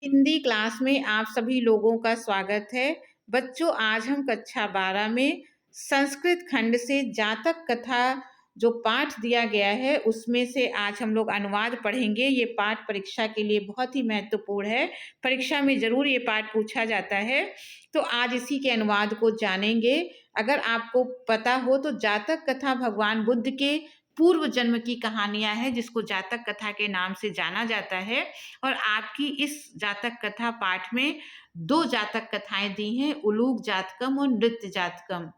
Hindi class में आप सभी लोगों का स्वागत है। बच्चों, आज हम कक्षा 12 में संस्कृत खंड से जातक कथा जो पाठ दिया गया है उसमें से आज हम लोग अनुवाद पढ़ेंगे। ये पाठ परीक्षा के लिए बहुत ही महत्वपूर्ण है। परीक्षा में जरूर ये पाठ पूछा जाता है, तो आज इसी के अनुवाद को जानेंगे। अगर आपको पता हो तो जातक कथा भगवान बुद्ध के पूर्व जन्म की कहानियां हैं, जिसको जातक कथा के नाम से जाना जाता है। और आपकी इस जातक कथा पाठ में दो जातक कथाएं दी हैं, उलूक जातकम और नृत्य जातकम।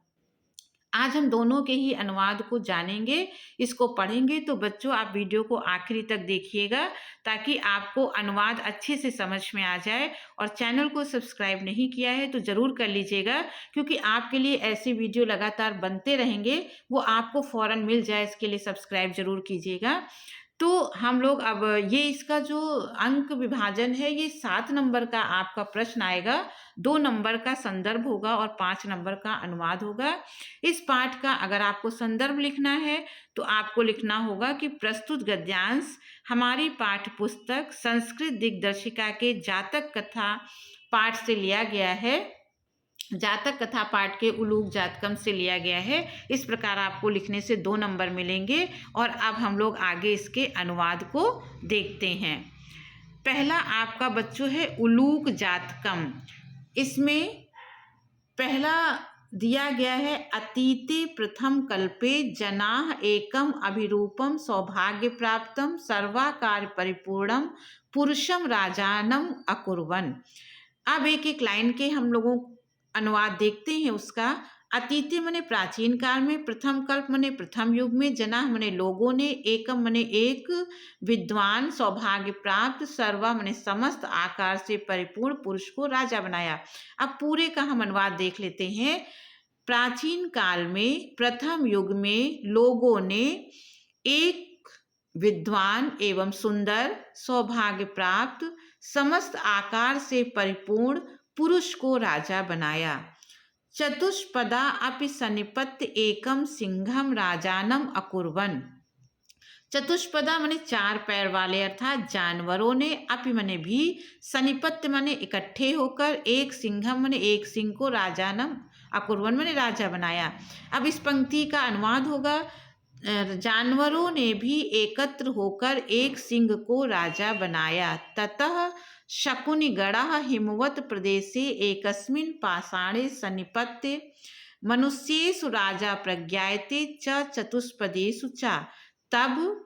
आज हम दोनों के ही अनुवाद को जानेंगे, इसको पढ़ेंगे। तो बच्चों, आप वीडियो को आखिरी तक देखिएगा ताकि आपको अनुवाद अच्छे से समझ में आ जाए। और चैनल को सब्सक्राइब नहीं किया है तो ज़रूर कर लीजिएगा, क्योंकि आपके लिए ऐसे वीडियो लगातार बनते रहेंगे, वो आपको फ़ौरन मिल जाए, इसके लिए सब्सक्राइब ज़रूर कीजिएगा। तो हम लोग अब ये इसका जो अंक विभाजन है, ये 7 नंबर का आपका प्रश्न आएगा। 2 नंबर का संदर्भ होगा और 5 नंबर का अनुवाद होगा। इस पाठ का अगर आपको संदर्भ लिखना है तो आपको लिखना होगा कि प्रस्तुत गद्यांश हमारी पाठ्य पुस्तक संस्कृत दिग्दर्शिका के जातक कथा पाठ से लिया गया है। जातक कथा पाठ के उलूक जातकम से लिया गया है। इस प्रकार आपको लिखने से 2 नंबर मिलेंगे। और अब हम लोग आगे इसके अनुवाद को देखते हैं। पहला आपका बच्चों है उलूक जातकम। इसमें पहला दिया गया है, अतीते प्रथम कल्पे जनाः एकम अभिरूपम सौभाग्य प्राप्तम सर्वाकार परिपूर्णम पुरुषम राजानम अकुर्वन। अब एक एक लाइन के हम लोगों अनुवाद देखते हैं उसका। अतीते मने प्राचीन काल में, प्रथम कल्प मने प्रथम युग में, जना मने लोगों ने, एकम मने एक, विद्वान सौभाग्य प्राप्त, सर्वा मने समस्त आकार से परिपूर्ण पुरुष को राजा बनाया। अब पूरे का हम अनुवाद देख लेते हैं। प्राचीन काल में, प्रथम युग में लोगों ने एक विद्वान एवं सुंदर, सौभाग्य प्राप्त, समस्त आकार से परिपूर्ण पुरुष को राजा बनाया। चतुष्पदा अपि सनिपत्य एकम सिंहम राजानम अकुर्वन। चतुष्पदा मने 4 पैर वाले अर्थात जानवरों ने, अपि मने भी, सनिपत्य मने इकट्ठे होकर, एक सिंहम मने एक सिंह को, राजानम अकुर्वन मने राजा बनाया। अब इस पंक्ति का अनुवाद होगा, जानवरों ने भी एकत्र होकर एक सिंह को राजा बनाया। ततः शकुनिगणः हिमवत् प्रदेशे एकस्मिन् पाषाणे सन्निपत्य मनुष्येषु राजा प्रज्ञायते च चतुष्पदेषु च। तब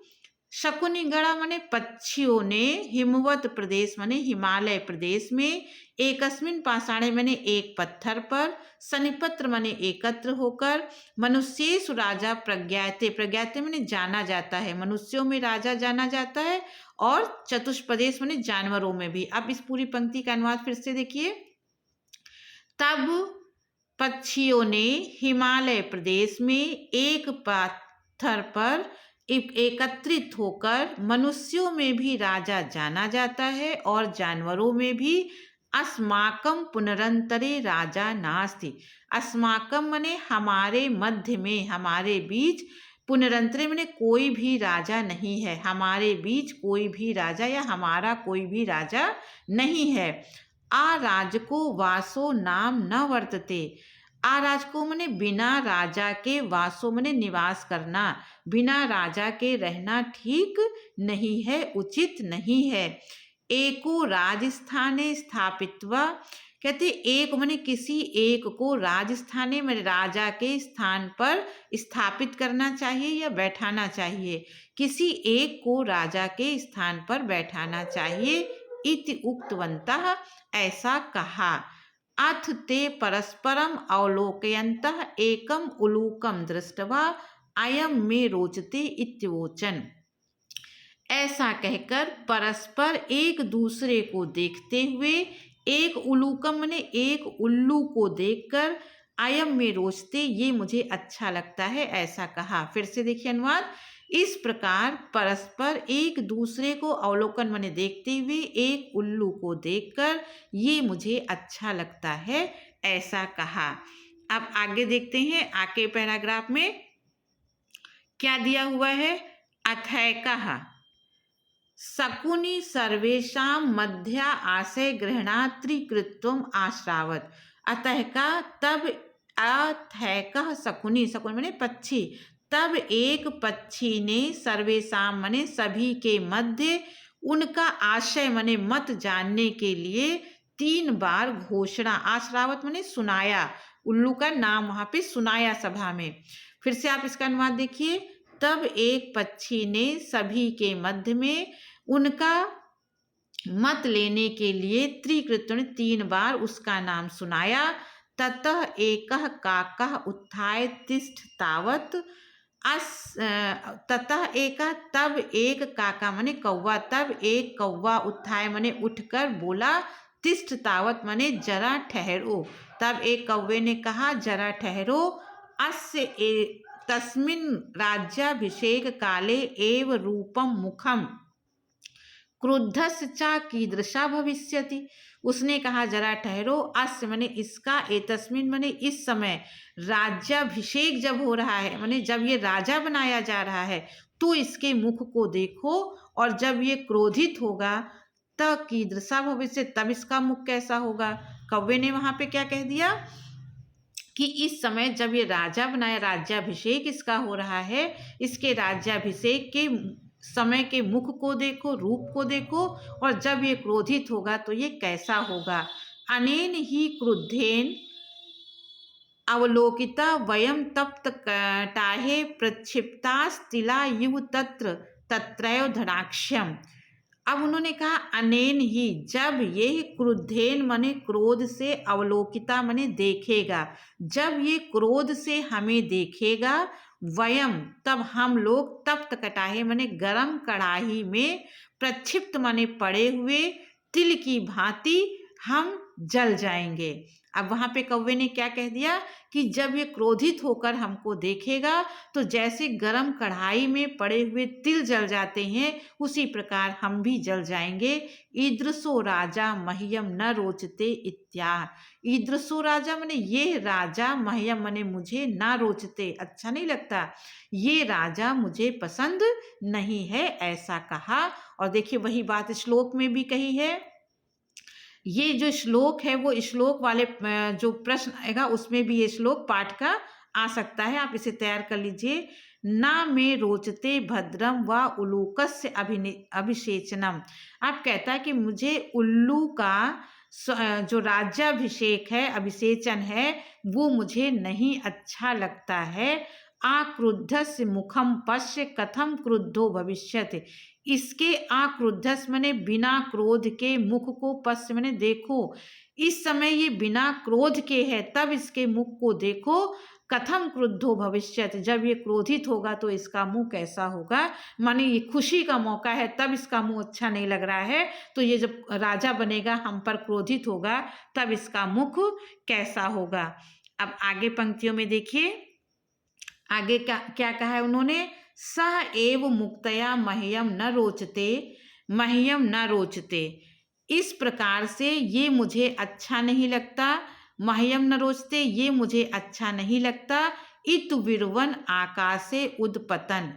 शकुनिगणा मने पक्षियों ने, हिमवत प्रदेश मने हिमालय प्रदेश में, एकस्मिन पाषाणे मने एक पत्थर पर, सनिपत्र मने एकत्र होकर, मनुष्येषु राजा प्रज्ञायते, प्रज्ञायते मने जाना जाता है, मनुष्यों में राजा जाना जाता है, और चतुष्पदेश मने जानवरों में भी। अब इस पूरी पंक्ति का अनुवाद फिर से देखिए। तब पक्षियों ने हिमालय प्रदेश में एक पत्थर पर एकत्रित होकर, मनुष्यों में भी राजा जाना जाता है और जानवरों में भी, अस्माकम पुनरंतरे राजा नास्ति। अस्माकम मने हमारे मध्य में, हमारे बीच, पुनरंतरे मने कोई भी राजा नहीं है, हमारे बीच कोई भी राजा या हमारा कोई भी राजा नहीं है। आराजको वासो नाम न वर्तते। आराजको मने बिना राजा के, वासो मने निवास करना, बिना राजा के रहना ठीक नहीं है, उचित नहीं है। एको राजस्थाने स्थापित्वा, कहते एक मने किसी एक को, राजस्थाने में राजा के स्थान पर स्थापित करना चाहिए या बैठाना चाहिए, किसी एक को राजा के स्थान पर बैठाना चाहिए। इति उक्तवन्तः, ऐसा कहा। अथ ते परस्परम अवलोकयन्तः एकम उलूकम दृष्ट्वा अयम में रोचते इत्योचन। ऐसा कहकर परस्पर एक दूसरे को देखते हुए, एक उलूकम ने एक उल्लू को देखकर, अयम में रोचते, ये मुझे अच्छा लगता है, ऐसा कहा। फिर से देखिए अनुवाद। इस प्रकार परस्पर एक दूसरे को अवलोकन मने देखते हुए, एक उल्लू को देखकर, ये मुझे अच्छा लगता है, ऐसा कहा। अब आगे देखते हैं, आगे पैराग्राफ में क्या दिया हुआ है। अथैकः शकुनि सर्वेषां मध्या आशय गृह्णात्रिकृत्वम् आश्रावत। अतः का तब अथैकः शकुनि, शकुनि माने पक्षी, तब एक पक्षी ने सर्वेषां माने सभी के मध्य उनका आशय माने मत जानने के लिए 3 बार घोषणा, आश्रावत माने सुनाया, उल्लू का नाम वहां पे सुनाया सभा में। फिर से आप इसका अनुवाद देखिए। तब एक पक्षी ने सभी के मध्य में उनका मत लेने के लिए त्रिकृत्य ने 3 बार उसका नाम सुनाया। ततः एकः काकः उत्थाय तिष्ठ तावत ततः एक, तब एक काका माने कौवा, तब एक कौवा उत्थाय माने उठकर बोला, तिष्ठ तावत माने जरा ठहरो। तब एक कौवे ने कहा जरा ठहरो। अस्य तस्मिन् राज्याभिषेक काले एव रूपम मुखम क्रुद्धस्य च कीदृशा भविष्यति। उसने कहा जरा ठहरो, अस्य माने इसका, एतस्मिन माने इस समय, राज्याभिषेक जब हो रहा है माने जब ये राजा बनाया जा रहा है तो इसके मुख को देखो, और जब ये क्रोधित होगा तब कीदृशा भविष्य, तब इसका मुख कैसा होगा। कौवे ने वहां पे क्या कह दिया कि इस समय जब ये राजा बनाया, राज्याभिषेक इसका हो रहा है, इसके राज्याभिषेक के समय के मुख को देखो, रूप को देखो, और जब ये क्रोधित होगा तो ये कैसा होगा। अनेन ही क्रुद्धेन अवलोकिता वयम तप्त टाहे प्रक्षिप्ता स्तिला युव तत्र तत्रैव धनाक्ष्यम। अब उन्होंने कहा अनेन ही, जब ये क्रुद्धेन मने क्रोध से, अवलोकिता मने देखेगा, जब ये क्रोध से हमें देखेगा, वयम तब हम लोग, तप्त कटाहे मने गरम कढ़ाई में, प्रक्षिप्त मने पड़े हुए, तिल की भांति हम जल जाएंगे। अब वहां पे कौवे ने क्या कह दिया कि जब ये क्रोधित होकर हमको देखेगा तो जैसे गरम कढ़ाई में पड़े हुए तिल जल जाते हैं, उसी प्रकार हम भी जल जाएंगे। ईदृशो राजा मह्यम न रोचते इत्याह। ईदृशो राजा माने ये राजा, मह्यम माने मुझे, ना रोचते अच्छा नहीं लगता, ये राजा मुझे पसंद नहीं है, ऐसा कहा। और देखिए वही बात श्लोक में भी कही है। ये जो श्लोक है वो श्लोक वाले जो प्रश्न आएगा उसमें भी ये श्लोक पाठ का आ सकता है, आप इसे तैयार कर लीजिए। ना में रोचते भद्रम व उलूकस्य अभिषेचनम। आप कहता है कि मुझे उल्लू का जो राज्याभिषेक है, अभिषेचन है, वो मुझे नहीं अच्छा लगता है। आक्रुद्धस्य मुखम पश्य कथम क्रुद्धो भविष्यति। इसके आक्रुद्धस्य मने बिना क्रोध के मुख को, पश्य मने देखो, इस समय ये बिना क्रोध के है, तब इसके मुख को देखो। कथम क्रुद्धो भविष्यति, जब ये क्रोधित होगा तो इसका मुंह कैसा होगा। माने ये खुशी का मौका है तब इसका मुंह अच्छा नहीं लग रहा है, तो ये जब राजा बनेगा, हम पर क्रोधित होगा, तब इसका मुख कैसा होगा। अब आगे पंक्तियों में देखिए, आगे क्या क्या कहा है उन्होंने। सह एव मुक्तया मह्यम न रोचते, मह्यम न रोचते। इस प्रकार से ये मुझे अच्छा नहीं लगता, मह्यम न रोचते, ये मुझे अच्छा नहीं लगता। इत विरवन आकाशे उदपतन।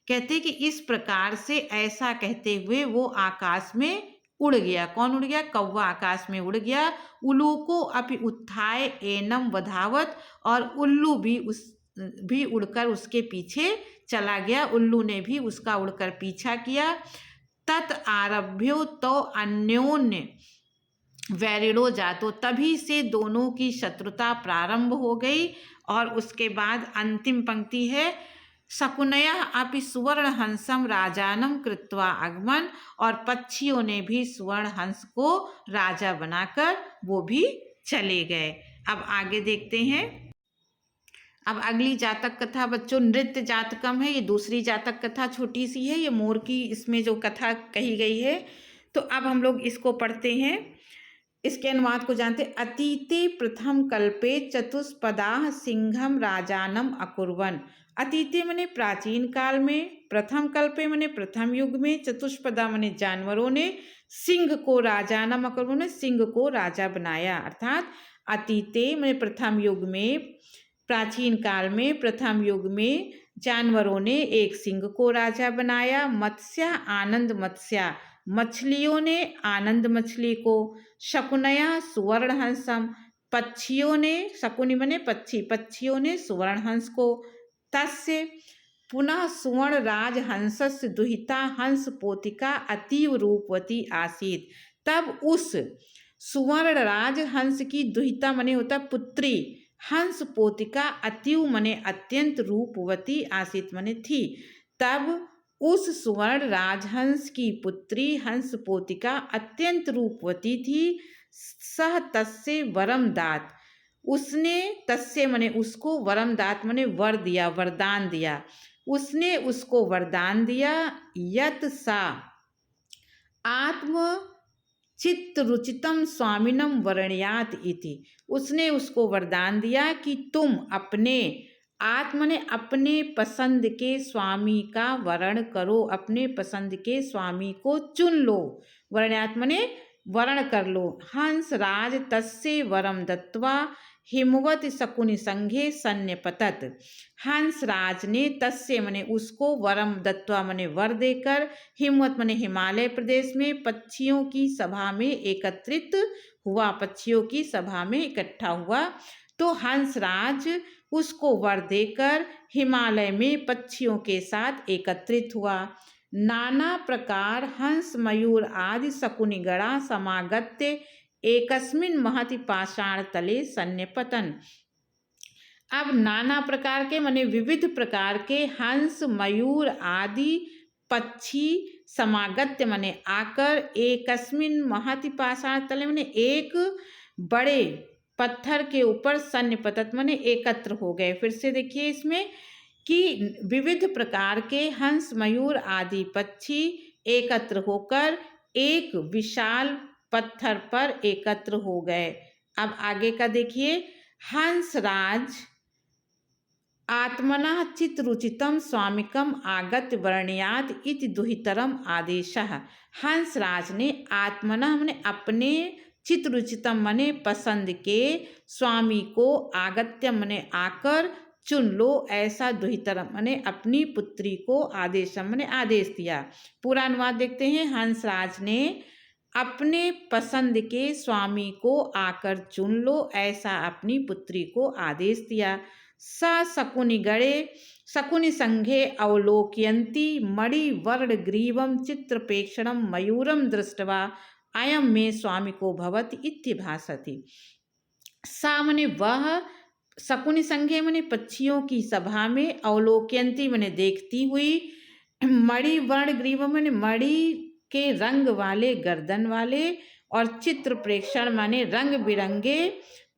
कहते कि इस प्रकार से, ऐसा कहते हुए वो आकाश में उड़ गया। कौन उड़ गया? कौवा आकाश में उड़ गया। उल्लू अपि उत्थाय एनम वधावत, और उल्लू भी उड़कर उसके पीछे चला गया। उल्लू ने भी उसका उड़कर पीछा किया। तत् आरभ्यो तो अन्योन्य वैरिणो जातो। तभी से दोनों की शत्रुता प्रारंभ हो गई। और उसके बाद अंतिम पंक्ति है, शकुनयः अपि सुवर्ण हंसम राजानम कृत्वा आगमन। और पक्षियों ने भी स्वर्ण हंस को राजा बनाकर वो भी चले गए। अब आगे देखते हैं। अब अगली जातक कथा बच्चों, नृत्य जातकम है। ये दूसरी जातक कथा छोटी सी है, ये मोर की इसमें जो कथा कही गई है। तो अब हम लोग इसको पढ़ते हैं, इसके अनुवाद को जानते। अतीते प्रथम कल्पे चतुष्पदाः सिंहम राजानम अकुर्वन। अतीते मने प्राचीन काल में, प्रथम कल्पे मने प्रथम युग में, चतुष्पदा मने जानवरों ने, सिंह को राजानम अकुर्वन ने सिंह को राजा बनाया। अर्थात अतीते मने प्रथम युग में, प्राचीन काल में, प्रथम युग में जानवरों ने एक सिंह को राजा बनाया। मत्स्या आनंद मत्स्या, मछलियों ने आनंद मछली को। शकुनया सुवर्ण हंसम, पक्षियों ने, शकुनी मने पक्षी, पक्षियों ने सुवर्ण हंस को। तस्य पुनः सुवर्ण राज हंसस्य दुहिता हंस पोतिका अतीव रूपवती आसीत। तब उस सुवर्ण राज हंस की दुहिता मने होता पुत्री, हंस पोतिका अतीव मने अत्यंत रूपवती आसीत मने थी। तब उस सुवर्ण राजहंस की पुत्री हंस पोतिका अत्यंत रूपवती थी। सह तस्य वरम दात, उसने तस्य मने उसको, वरम दात मने वर दिया, वरदान दिया। उसने उसको वरदान दिया। यत सा आत्म चित्त रुचितम स्वामिनम वर्णयात इति, उसने उसको वरदान दिया कि तुम अपने आत्म ने अपने पसंद के स्वामी का वर्ण करो, अपने पसंद के स्वामी को चुन लो। वर्णयात मने वर्ण कर लो। हंस राज तस्य वरम दत्वा हिमवत शकुनि संघे सन्निपतत, हंस राज ने तस्य मने उसको, वरम दत्वा मने वर देकर, हिमवत मने हिमालय प्रदेश में, पक्षियों की सभा में एकत्रित हुआ, पक्षियों की सभा में इकट्ठा हुआ। तो हंसराज उसको वर देकर हिमालय में पक्षियों के साथ एकत्रित हुआ। नाना प्रकार हंस मयूर आदि शकुनिगणा समागत्य एकस्मिन् महति पाषाण तले सन्निपतन। अब नाना प्रकार के माने विविध प्रकार के हंस मयूर आदि पक्षी समागत्य माने आकर, एकस्मिन् महति पाषाण तले माने एक बड़े पत्थर के ऊपर, सन्निपतत माने एकत्र हो गए। फिर से देखिए इसमें कि विविध प्रकार के हंस मयूर आदि पक्षी एकत्र होकर एक विशाल पत्थर पर एकत्र हो गए। अब आगे का देखिए, हंसराज आत्मना चित्रुचितम स्वामिकम आगत वर्णयात इति दुहितरम आदेशः। हंसराज ने आत्मना मने अपने, चित्रुचितम मने पसंद के, स्वामी को, आगत्य मने आकर, चुन लो ऐसा दुहितरम मने अपनी पुत्री को, आदेशम मने आदेश दिया। पूरा अनुवाद देखते हैं। हंसराज ने अपने पसंद के स्वामी को आकर चुन लो ऐसा अपनी पुत्री को आदेश दिया। स शकुनि गणे शकुनि संघे अवलोकयन्ति मणिवर्ण ग्रीवम चित्रपेक्षणम मयूरम दृष्ट्वा अयम में स्वामी को भवति इत्यभासति। सा मने वह, शकुनि संघे मने पक्षियों की सभा में, अवलोकयन्ति मने देखती हुई, मणिवर्ण ग्रीव मने मणि के रंग वाले गर्दन वाले, और चित्र प्रेक्षण माने रंग बिरंगे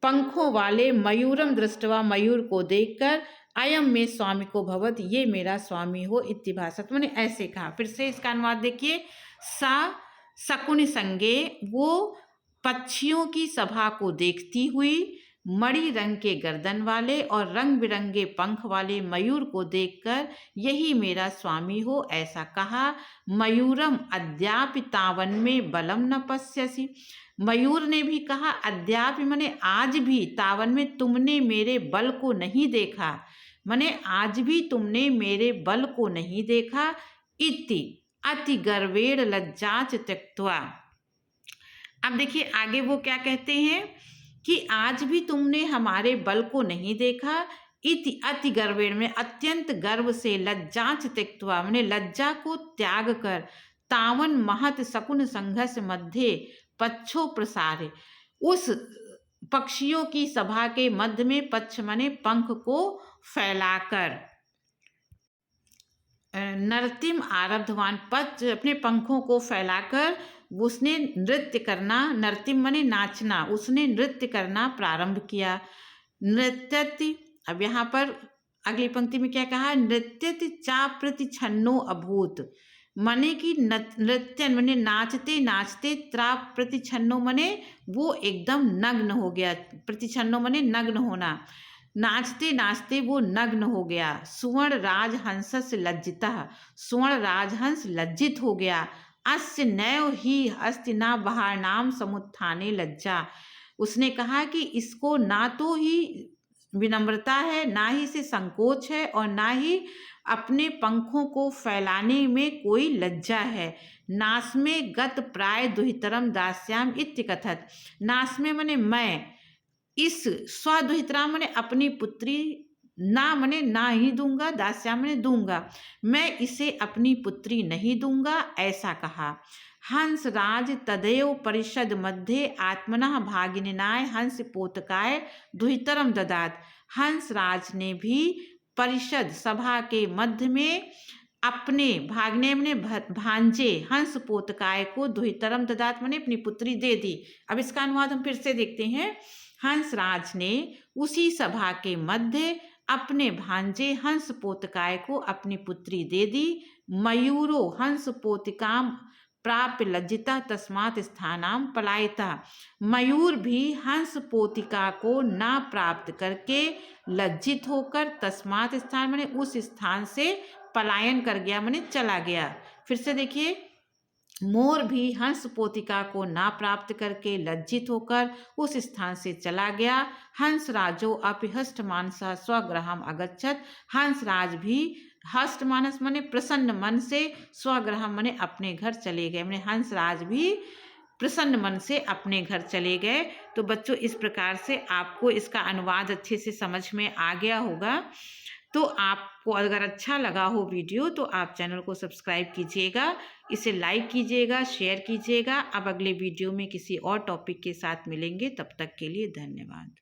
पंखों वाले, मयूरम दृष्टवा मयूर को देखकर, अयम में स्वामी को भवत ये मेरा स्वामी हो इत्यभासत मैंने ऐसे कहा। फिर से इसका अनुवाद देखिए। सा शकुनि संगे, वो पक्षियों की सभा को देखती हुई, मणि रंग के गर्दन वाले और रंग बिरंगे पंख वाले मयूर को देखकर यही मेरा स्वामी हो ऐसा कहा। मयूरम अद्यापि तावन में बलम न पश्यसि, मयूर ने भी कहा अद्यापि मने आज भी, तावन में तुमने मेरे बल को नहीं देखा, मने आज भी तुमने मेरे बल को नहीं देखा। इति अति गर्वेण लज्जाच त्यक्त्वा। अब देखिए आगे वो क्या कहते हैं कि आज भी तुमने हमारे बल को नहीं देखा। इति अति गर्वेण में अत्यंत गर्व से, लज्जाच त्यक्त्वा मैंने लज्जा को त्याग कर, तावन महत शकुन संघर्ष मध्य पक्षो प्रसारे, उस पक्षियों की सभा के मध्य में, पक्ष माने पंख को फैलाकर, नर्तिम आरब्धवान, पक्ष अपने पंखों को फैलाकर उसने नृत्य करना, नर्तिम माने नाचना, उसने नृत्य करना प्रारंभ किया। नृत्यति, अब यहाँ पर अगली पंक्ति में क्या कहा, नृत्यति चा प्रतिछन्नो अभूत, मने कि नृत्य मने नाचते नाचते, त्रा प्रतिछन्नो मने वो एकदम नग्न हो गया, प्रतिछन्नो मने नग्न होना, नाचते नाचते वो नग्न हो गया। सुवर्ण राजहंस से लज्जिता, सुवर्ण राजहंस लज्जित हो गया। अस्य नैव ही अस्ति न बहानाम समुत्थाने लज्जा, उसने कहा कि इसको ना तो ही विनम्रता है, ना ही से संकोच है, और ना ही अपने पंखों को फैलाने में कोई लज्जा है। नास्मे गत प्राय दुहितरम दास्याम इत्यकथत। नास्मे मने मैं, इस स्वदुहितरा मने अपनी पुत्री, ना मने ना ही दूंगा, दास्या मने दूंगा, मैं इसे अपनी पुत्री नहीं दूंगा, ऐसा कहा। हंसराज तदेव परिषद मध्य आत्मनः भागिनाय हंस पोतकाय दुहितरम ददात। हंसराज ने भी परिषद सभा के मध्य में अपने भागने मने भांजे हंस पोतकाय को दुहितरम ददात मने अपनी पुत्री दे दी। अब इसका अनुवाद हम फिर से देखते हैं। हंसराज ने उसी सभा के मध्य अपने भांजे हंस पोतकाय को अपनी पुत्री दे दी। मयूरो हंस पोतिकाम प्राप्य लज्जिता तस्मात् स्थानाम पलायिता। मयूर भी हंस पोतिका को ना प्राप्त करके लज्जित होकर तस्मात् स्थान माने उस स्थान से पलायन कर गया, माने चला गया। फिर से देखिए, मोर भी हंस पोतिका को ना प्राप्त करके लज्जित होकर उस स्थान से चला गया। हंसराजो अपि हष्ट मानसा स्वगृहम अगच्छत। हंसराज भी हष्ट मानस मने प्रसन्न मन से, स्वगृह मने अपने घर चले गए, मने हंसराज भी प्रसन्न मन से अपने घर चले गए। तो बच्चों, इस प्रकार से आपको इसका अनुवाद अच्छे से समझ में आ गया होगा। तो आपको अगर अच्छा लगा हो वीडियो तो आप चैनल को सब्सक्राइब कीजिएगा, इसे लाइक कीजिएगा, शेयर कीजिएगा। अब अगले वीडियो में किसी और टॉपिक के साथ मिलेंगे, तब तक के लिए धन्यवाद।